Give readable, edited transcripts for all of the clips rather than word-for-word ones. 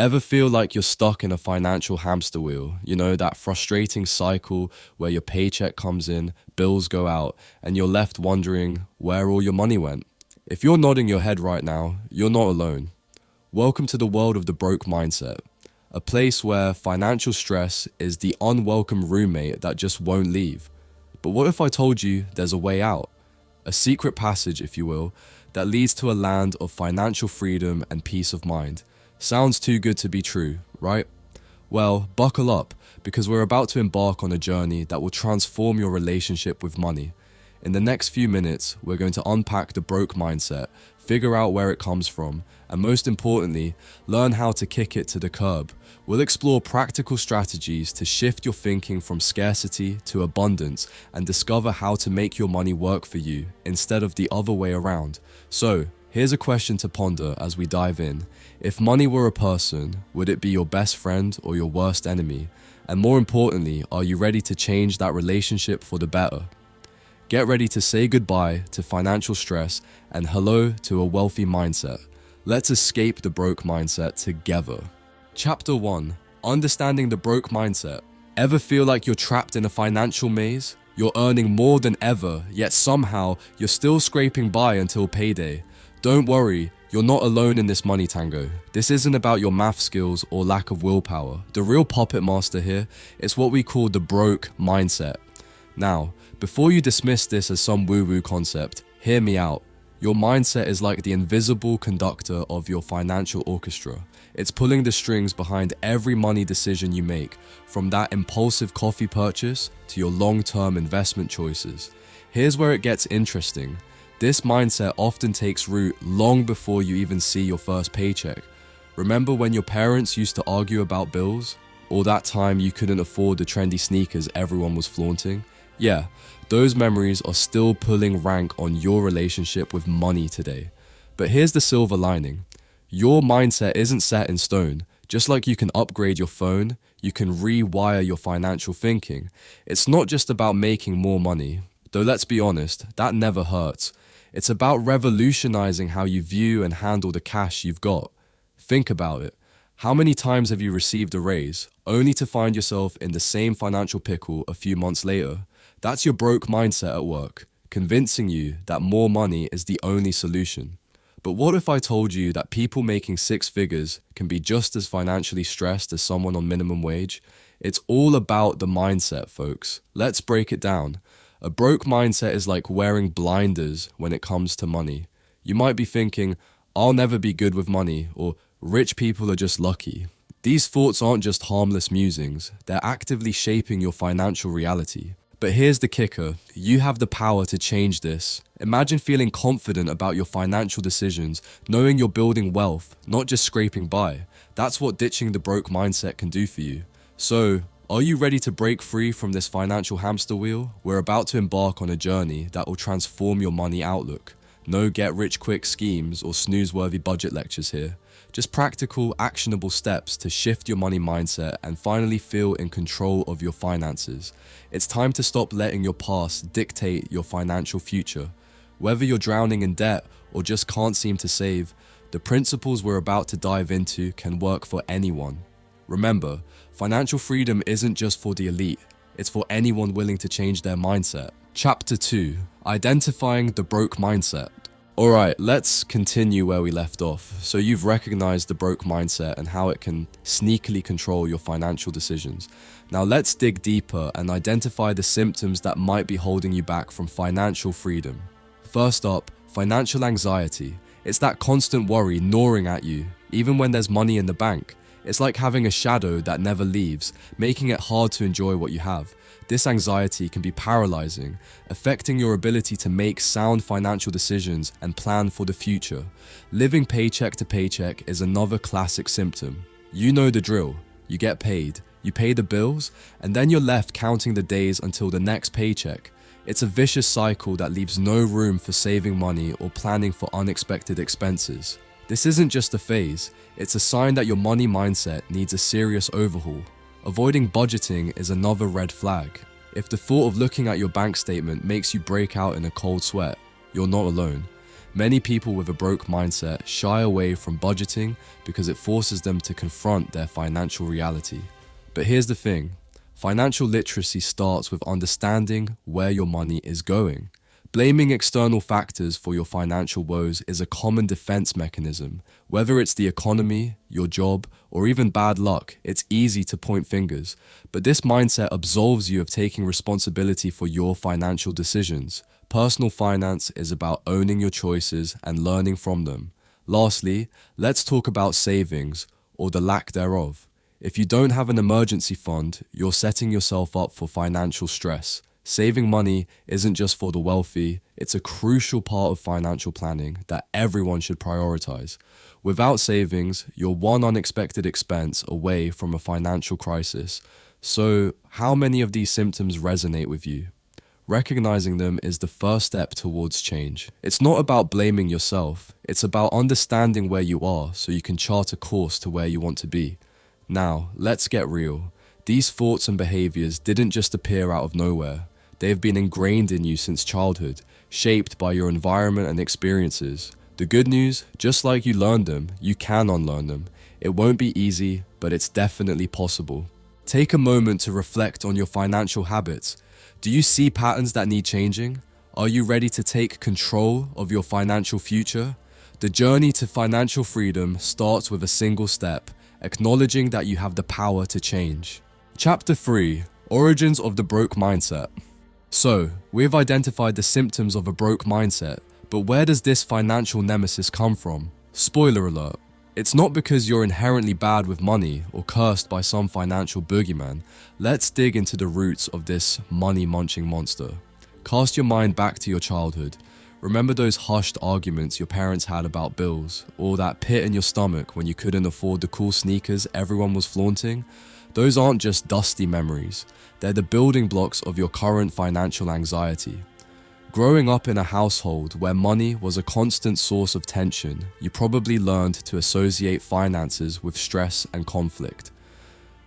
Ever feel like you're stuck in a financial hamster wheel? You know, that frustrating cycle where your paycheck comes in, bills go out, and you're left wondering where all your money went? If you're nodding your head right now, you're not alone. Welcome to the world of the broke mindset, a place where financial stress is the unwelcome roommate that just won't leave. But what if I told you there's a way out? A secret passage, if you will, that leads to a land of financial freedom and peace of mind. Sounds too good to be true, right? Well, buckle up, because we're about to embark on a journey that will transform your relationship with money. In the next few minutes, we're going to unpack the broke mindset, figure out where it comes from, and most importantly, learn how to kick it to the curb. We'll explore practical strategies to shift your thinking from scarcity to abundance and discover how to make your money work for you instead of the other way around. So, here's a question to ponder as we dive in. If money were a person, would it be your best friend or your worst enemy? And more importantly, are you ready to change that relationship for the better? Get ready to say goodbye to financial stress and hello to a wealthy mindset. Let's escape the broke mindset together. Chapter 1. Understanding the broke mindset. Ever feel like you're trapped in a financial maze? You're earning more than ever, yet somehow you're still scraping by until payday. Don't worry, you're not alone in this money tango. This isn't about your math skills or lack of willpower. The real puppet master here is what we call the broke mindset. Now, before you dismiss this as some woo-woo concept, hear me out. Your mindset is like the invisible conductor of your financial orchestra. It's pulling the strings behind every money decision you make, from that impulsive coffee purchase to your long-term investment choices. Here's where it gets interesting. This mindset often takes root long before you even see your first paycheck. Remember when your parents used to argue about bills? Or that time you couldn't afford the trendy sneakers everyone was flaunting? Yeah, those memories are still pulling rank on your relationship with money today. But here's the silver lining. Your mindset isn't set in stone. Just like you can upgrade your phone, you can rewire your financial thinking. It's not just about making more money. Though let's be honest, that never hurts. It's about revolutionizing how you view and handle the cash you've got. Think about it. How many times have you received a raise, only to find yourself in the same financial pickle a few months later? That's your broke mindset at work, convincing you that more money is the only solution. But what if I told you that people making six figures can be just as financially stressed as someone on minimum wage? It's all about the mindset, folks. Let's break it down. A broke mindset is like wearing blinders when it comes to money. You might be thinking, I'll never be good with money, or rich people are just lucky. These thoughts aren't just harmless musings, they're actively shaping your financial reality. But here's the kicker, you have the power to change this. Imagine feeling confident about your financial decisions, knowing you're building wealth, not just scraping by. That's what ditching the broke mindset can do for you. So, are you ready to break free from this financial hamster wheel? We're about to embark on a journey that will transform your money outlook. No get-rich-quick schemes or snooze-worthy budget lectures here. Just practical, actionable steps to shift your money mindset and finally feel in control of your finances. It's time to stop letting your past dictate your financial future. Whether you're drowning in debt or just can't seem to save, the principles we're about to dive into can work for anyone. Remember, financial freedom isn't just for the elite, it's for anyone willing to change their mindset. Chapter 2. Identifying the broke mindset. Alright, let's continue where we left off. So you've recognized the broke mindset and how it can sneakily control your financial decisions. Now let's dig deeper and identify the symptoms that might be holding you back from financial freedom. First up, financial anxiety. It's that constant worry gnawing at you, even when there's money in the bank. It's like having a shadow that never leaves, making it hard to enjoy what you have. This anxiety can be paralyzing, affecting your ability to make sound financial decisions and plan for the future. Living paycheck to paycheck is another classic symptom. You know the drill. You get paid, you pay the bills, and then you're left counting the days until the next paycheck. It's a vicious cycle that leaves no room for saving money or planning for unexpected expenses. This isn't just a phase, it's a sign that your money mindset needs a serious overhaul. Avoiding budgeting is another red flag. If the thought of looking at your bank statement makes you break out in a cold sweat, you're not alone. Many people with a broke mindset shy away from budgeting because it forces them to confront their financial reality. But here's the thing, financial literacy starts with understanding where your money is going. Blaming external factors for your financial woes is a common defense mechanism. Whether it's the economy, your job, or even bad luck, it's easy to point fingers. But this mindset absolves you of taking responsibility for your financial decisions. Personal finance is about owning your choices and learning from them. Lastly, let's talk about savings, or the lack thereof. If you don't have an emergency fund, you're setting yourself up for financial stress. Saving money isn't just for the wealthy, it's a crucial part of financial planning that everyone should prioritize. Without savings, you're one unexpected expense away from a financial crisis. So, how many of these symptoms resonate with you? Recognizing them is the first step towards change. It's not about blaming yourself, it's about understanding where you are so you can chart a course to where you want to be. Now, let's get real. These thoughts and behaviors didn't just appear out of nowhere. They have been ingrained in you since childhood, shaped by your environment and experiences. The good news, just like you learned them, you can unlearn them. It won't be easy, but it's definitely possible. Take a moment to reflect on your financial habits. Do you see patterns that need changing? Are you ready to take control of your financial future? The journey to financial freedom starts with a single step, acknowledging that you have the power to change. Chapter 3: Origins of the Broke Mindset. So, we've identified the symptoms of a broke mindset, but where does this financial nemesis come from? Spoiler alert, it's not because you're inherently bad with money or cursed by some financial boogeyman. Let's dig into the roots of this money-munching monster. Cast your mind back to your childhood. Remember those hushed arguments your parents had about bills, or that pit in your stomach when you couldn't afford the cool sneakers everyone was flaunting? Those aren't just dusty memories, they're the building blocks of your current financial anxiety. Growing up in a household where money was a constant source of tension, you probably learned to associate finances with stress and conflict.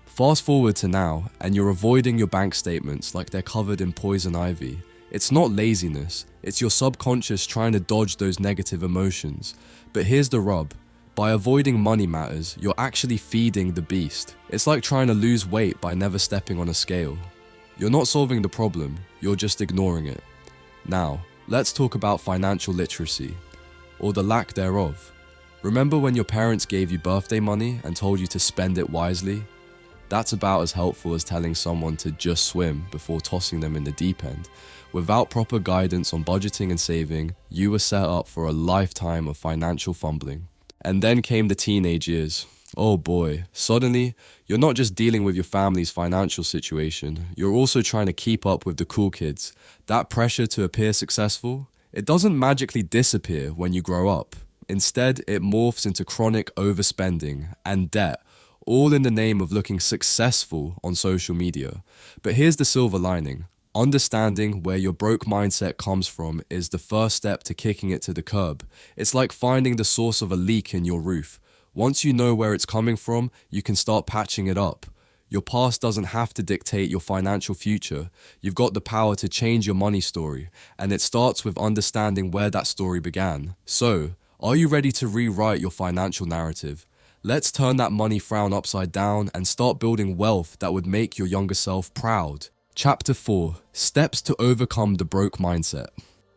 Fast forward to now, and you're avoiding your bank statements like they're covered in poison ivy. It's not laziness, it's your subconscious trying to dodge those negative emotions. But here's the rub. By avoiding money matters, you're actually feeding the beast. It's like trying to lose weight by never stepping on a scale. You're not solving the problem, you're just ignoring it. Now, let's talk about financial literacy, or the lack thereof. Remember when your parents gave you birthday money and told you to spend it wisely? That's about as helpful as telling someone to just swim before tossing them in the deep end. Without proper guidance on budgeting and saving, you were set up for a lifetime of financial fumbling. And then came the teenage years. Oh boy, suddenly, you're not just dealing with your family's financial situation, you're also trying to keep up with the cool kids. That pressure to appear successful, it doesn't magically disappear when you grow up. Instead, it morphs into chronic overspending and debt, all in the name of looking successful on social media. But here's the silver lining. Understanding where your broke mindset comes from is the first step to kicking it to the curb. It's like finding the source of a leak in your roof. Once you know where it's coming from, you can start patching it up. Your past doesn't have to dictate your financial future. You've got the power to change your money story, and it starts with understanding where that story began. So, are you ready to rewrite your financial narrative? Let's turn that money frown upside down and start building wealth that would make your younger self proud. Chapter 4: Steps to Overcome the Broke Mindset.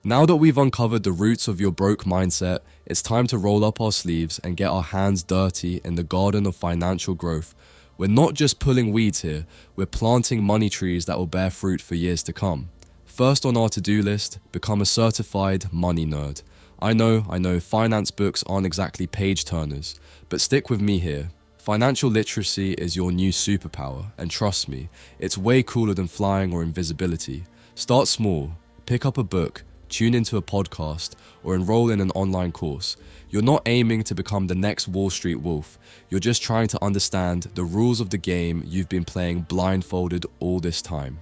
Now that we've uncovered the roots of your broke mindset, it's time to roll up our sleeves and get our hands dirty in the garden of financial growth. We're not just pulling weeds here, we're planting money trees that will bear fruit for years to come. First on our to-do list, become a certified money nerd. I know, finance books aren't exactly page turners, but stick with me here. Financial literacy is your new superpower, and trust me, it's way cooler than flying or invisibility. Start small, pick up a book, tune into a podcast, or enroll in an online course. You're not aiming to become the next Wall Street wolf, you're just trying to understand the rules of the game you've been playing blindfolded all this time.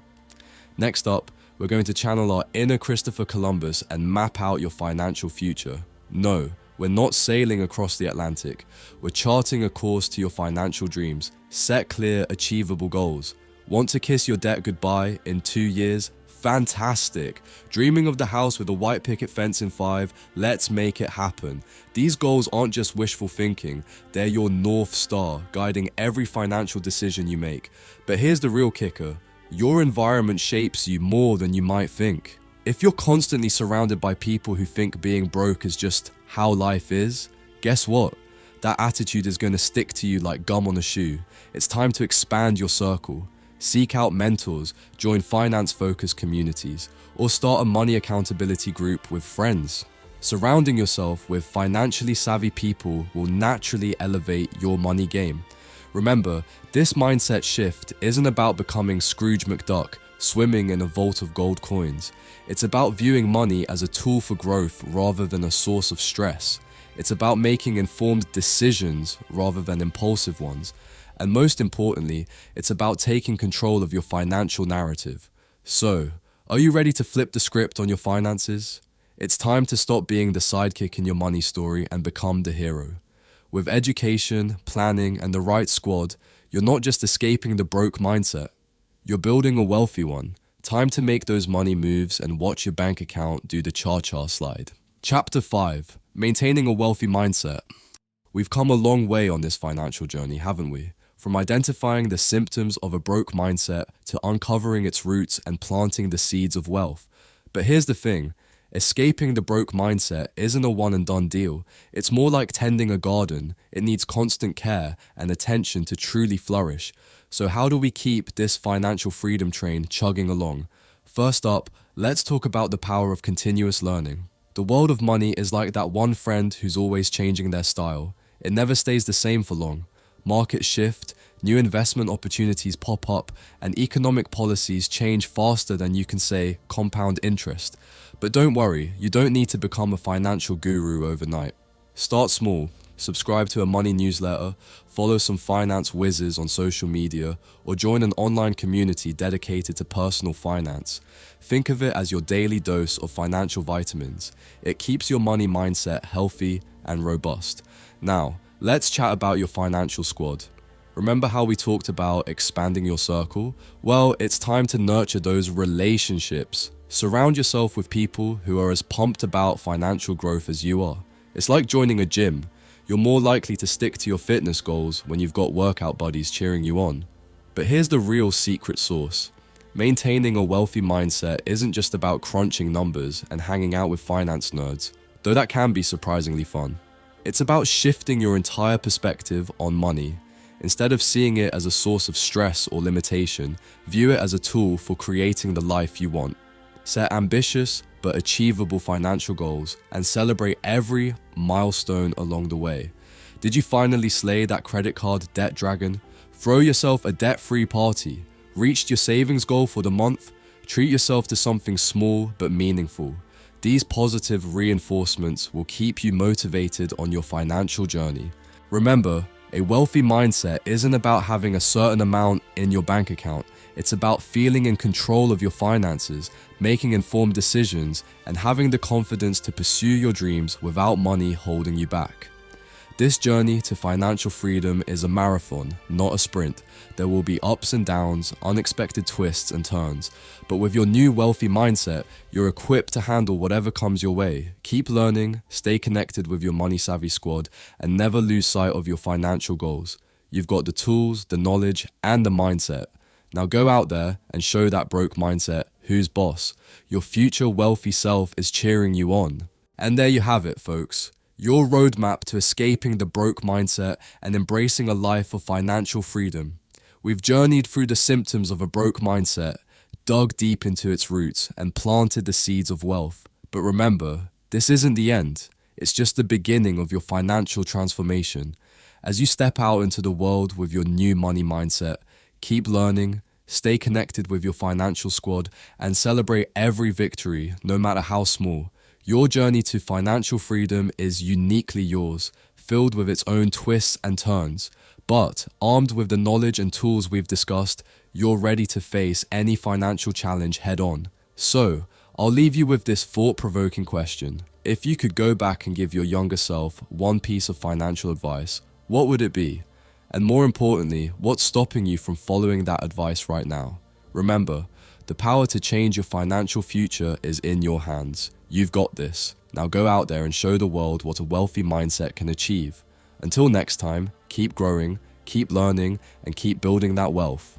Next up, we're going to channel our inner Christopher Columbus and map out your financial future. No, we're not sailing across the Atlantic. We're charting a course to your financial dreams. Set clear, achievable goals. Want to kiss your debt goodbye in 2 years, Fantastic. Dreaming of the house with a white picket fence in 5, let's make it happen. These goals aren't just wishful thinking, they're your North Star, guiding every financial decision you make. But here's the real kicker. Your environment shapes you more than you might think. If you're constantly surrounded by people who think being broke is just how life is, guess what? That attitude is going to stick to you like gum on a shoe. It's time to expand your circle. Seek out mentors, join finance-focused communities, or start a money accountability group with friends. Surrounding yourself with financially savvy people will naturally elevate your money game. Remember, this mindset shift isn't about becoming Scrooge McDuck, swimming in a vault of gold coins. It's about viewing money as a tool for growth rather than a source of stress. It's about making informed decisions rather than impulsive ones. And most importantly, it's about taking control of your financial narrative. So, are you ready to flip the script on your finances? It's time to stop being the sidekick in your money story and become the hero. With education, planning, and the right squad, you're not just escaping the broke mindset. You're building a wealthy one. Time to make those money moves and watch your bank account do the cha-cha slide. Chapter 5. Maintaining a wealthy mindset. We've come a long way on this financial journey, haven't we? From identifying the symptoms of a broke mindset to uncovering its roots and planting the seeds of wealth. But here's the thing, escaping the broke mindset isn't a one and done deal. It's more like tending a garden. It needs constant care and attention to truly flourish. So how do we keep this financial freedom train chugging along? First up, let's talk about the power of continuous learning. The world of money is like that one friend who's always changing their style. It never stays the same for long. Markets shift, new investment opportunities pop up, and economic policies change faster than you can say compound interest. But don't worry, you don't need to become a financial guru overnight. Start small, subscribe to a money newsletter, follow some finance whizzes on social media, or join an online community dedicated to personal finance. Think of it as your daily dose of financial vitamins. It keeps your money mindset healthy and robust. Now, let's chat about your financial squad. Remember how we talked about expanding your circle? Well, it's time to nurture those relationships. Surround yourself with people who are as pumped about financial growth as you are. It's like joining a gym. You're more likely to stick to your fitness goals when you've got workout buddies cheering you on. But here's the real secret sauce. Maintaining a wealthy mindset isn't just about crunching numbers and hanging out with finance nerds, though that can be surprisingly fun. It's about shifting your entire perspective on money. Instead of seeing it as a source of stress or limitation, view it as a tool for creating the life you want. Set ambitious but achievable financial goals and celebrate every milestone along the way. Did you finally slay that credit card debt dragon? Throw yourself a debt-free party. Reached your savings goal for the month? Treat yourself to something small but meaningful. These positive reinforcements will keep you motivated on your financial journey. Remember, a wealthy mindset isn't about having a certain amount in your bank account. It's about feeling in control of your finances, making informed decisions, and having the confidence to pursue your dreams without money holding you back. This journey to financial freedom is a marathon, not a sprint. There will be ups and downs, unexpected twists and turns. But with your new wealthy mindset, you're equipped to handle whatever comes your way. Keep learning, stay connected with your money savvy squad, and never lose sight of your financial goals. You've got the tools, the knowledge, and the mindset. Now go out there and show that broke mindset who's boss. Your future wealthy self is cheering you on. And there you have it, folks. Your roadmap to escaping the broke mindset and embracing a life of financial freedom. We've journeyed through the symptoms of a broke mindset, dug deep into its roots, and planted the seeds of wealth. But remember, this isn't the end. It's just the beginning of your financial transformation. As you step out into the world with your new money mindset, keep learning, stay connected with your financial squad, and celebrate every victory, no matter how small. Your journey to financial freedom is uniquely yours, filled with its own twists and turns. But armed with the knowledge and tools we've discussed, you're ready to face any financial challenge head on. So, I'll leave you with this thought-provoking question. If you could go back and give your younger self one piece of financial advice, what would it be? And more importantly, what's stopping you from following that advice right now? Remember, The power to change your financial future is in your hands. You've got this. Now go out there and show the world what a wealthy mindset can achieve. Until next time, keep growing, keep learning, and keep building that wealth.